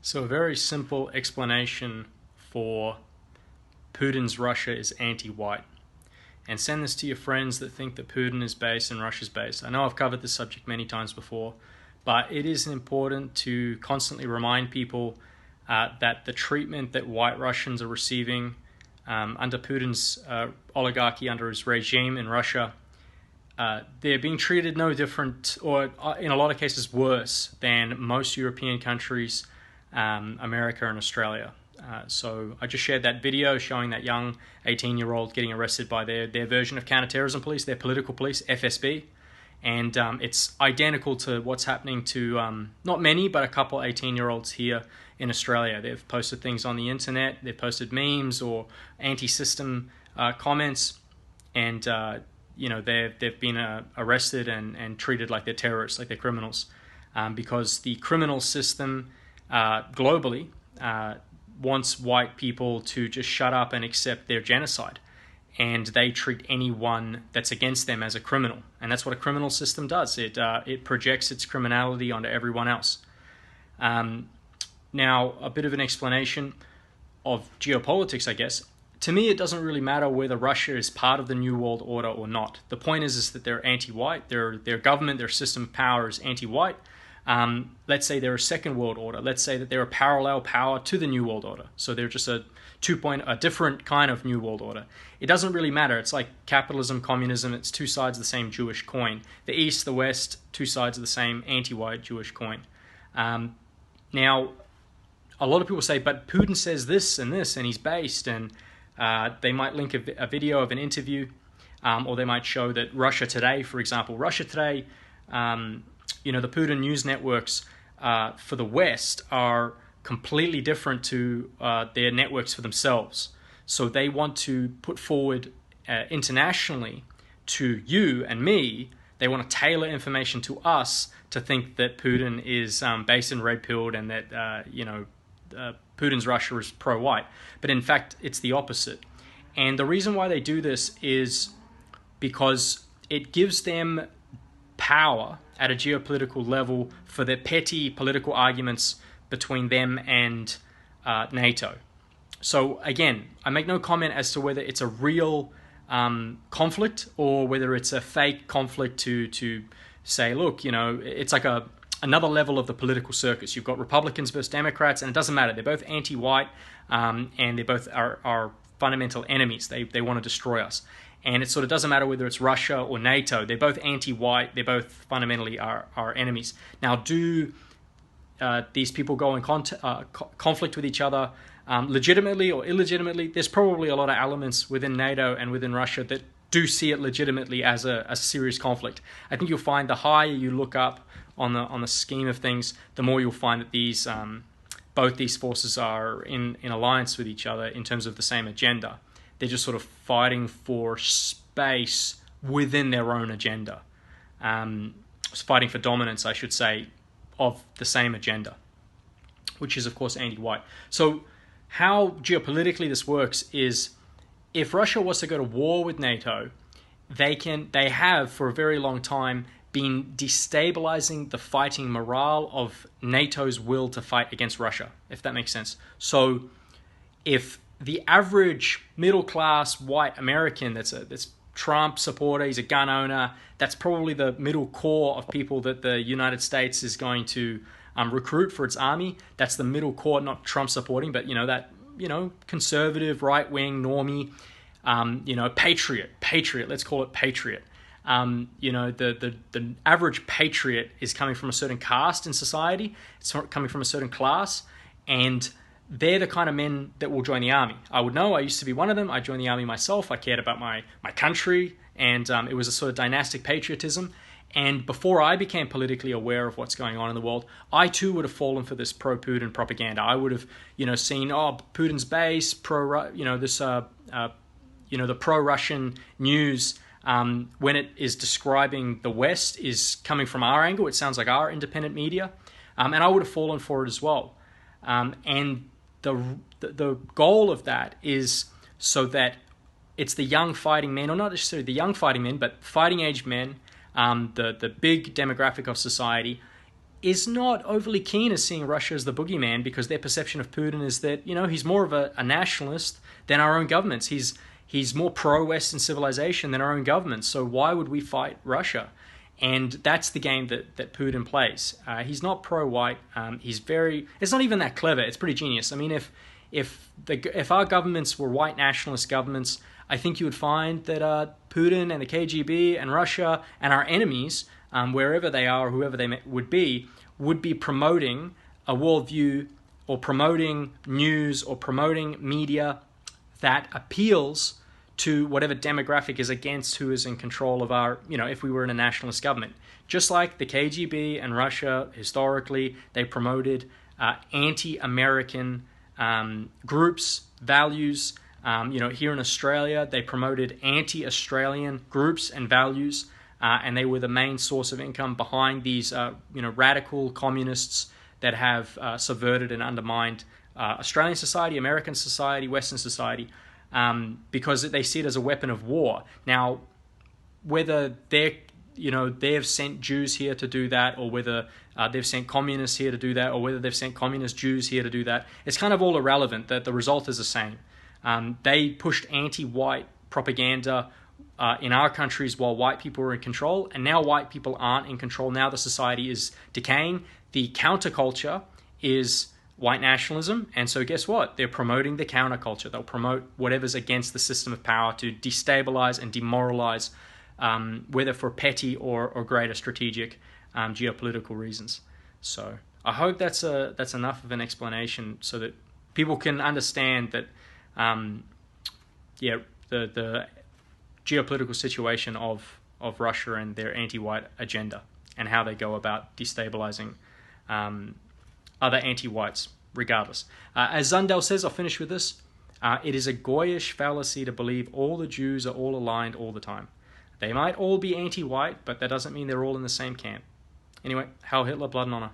So a very simple explanation for Putin's Russia is anti-white. And send this to your friends that think that Putin is base and Russia's base. I know I've covered this subject many times before, but it is important to constantly remind people that the treatment that white Russians are receiving under Putin's oligarchy, under his regime in Russia, they're being treated no different, or in a lot of cases worse, than most European countries, America and Australia. So I just shared that video showing that young 18-year-old getting arrested by their version of counterterrorism police, their political police, FSB. And it's identical to what's happening to not many, but a couple 18-year-olds here in Australia. They've posted things on the internet, they've posted memes or anti-system comments, and they've been arrested and treated like they're terrorists, like they're criminals, because the criminal system globally wants white people to just shut up and accept their genocide. And they treat anyone that's against them as a criminal. And that's what a criminal system does. It projects its criminality onto everyone else. Now, a bit of an explanation of geopolitics, I guess. To me, it doesn't really matter whether Russia is part of the New World Order or not. The point is that they're anti-white. Their government, their system of power is anti-white. Let's say they're a second world order. Let's say that they're a parallel power to the New World Order. So they're just a different kind of New World Order. It doesn't really matter. It's like capitalism, communism. It's two sides of the same Jewish coin. The East, the West, two sides of the same anti-white Jewish coin. Now, a lot of people say, but Putin says this, and he's based, and they might link a video of an interview, or they might show that Russia Today, for example. Russia Today, the Putin news networks for the West are completely different to their networks for themselves. So they want to put forward internationally to you and me, they want to tailor information to us to think that Putin is based and red-pilled and that, Putin's Russia is pro-white. But in fact, it's the opposite. And the reason why they do this is because it gives them power at a geopolitical level for their petty political arguments between them and NATO. So again, I make no comment as to whether it's a real conflict or whether it's a fake conflict to say, look, it's like another level of the political circus. You've got Republicans versus Democrats, and it doesn't matter. They're both anti-white, and they both are fundamental enemies. They want to destroy us. And it sort of doesn't matter whether it's Russia or NATO. They're both anti-white. They both fundamentally are enemies. Now, do these people go in conflict with each other legitimately or illegitimately? There's probably a lot of elements within NATO and within Russia that do see it legitimately as a serious conflict. I think you'll find the higher you look up on the scheme of things, the more you'll find that these both these forces are in alliance with each other in terms of the same agenda. They're just sort of fighting for space within their own agenda. Fighting for dominance, I should say, of the same agenda, which is, of course, anti-white. So how geopolitically this works is if Russia was to go to war with NATO, they have for a very long time been destabilizing the fighting morale of NATO's will to fight against Russia, if that makes sense. So if the average middle-class white American that's Trump supporter, he's a gun owner, that's probably the middle core of people that the United States is going to recruit for its army. That's the middle core, not Trump supporting, but conservative, right-wing, normie, patriot, let's call it patriot. The average patriot is coming from a certain caste in society. It's coming from a certain class, and they're the kind of men that will join the army. I would know. I used to be one of them. I joined the army myself. I cared about my country, and it was a sort of dynastic patriotism. And before I became politically aware of what's going on in the world, I too would have fallen for this pro-Putin propaganda. I would have, seen Putin's base, the pro-Russian news. When it is describing the West is coming from our angle. It sounds like our independent media, and I would have fallen for it as well. And the goal of that is so that it's the young fighting men, or not necessarily the young fighting men, but fighting age men, the big demographic of society, is not overly keen as seeing Russia as the boogeyman, because their perception of Putin is that, he's more of a nationalist than our own governments. He's more pro-Western civilization than our own governments. So why would we fight Russia? And that's the game that Putin plays. He's not pro-white. It's not even that clever. It's pretty genius. I mean, if our governments were white nationalist governments, I think you would find that Putin and the KGB and Russia and our enemies, wherever they are or whoever they would be promoting a worldview or promoting news or promoting media that appeals to whatever demographic is against who is in control of our, if we were in a nationalist government. Just like the KGB and Russia, historically, they promoted anti-American groups, values. Here in Australia, they promoted anti-Australian groups and values, and they were the main source of income behind these, radical communists that have subverted and undermined Australian society, American society, Western society, because they see it as a weapon of war. Now, whether they have sent Jews here to do that, or whether they've sent communists here to do that, or whether they've sent communist Jews here to do that, it's kind of all irrelevant. That the result is the same. They pushed anti-white propaganda in our countries while white people were in control, and now white people aren't in control. Now the society is decaying. The counterculture is white nationalism, and so guess what? They're promoting the counterculture. They'll promote whatever's against the system of power to destabilize and demoralize, whether for petty or greater strategic geopolitical reasons. So I hope that's enough of an explanation so that people can understand that the geopolitical situation of Russia and their anti-white agenda, and how they go about destabilizing other anti-whites regardless. As Zundel says, I'll finish with this, it is a Goyish fallacy to believe all the Jews are all aligned all the time. They might all be anti-white, but that doesn't mean they're all in the same camp. Anyway, Heil Hitler, blood and honor.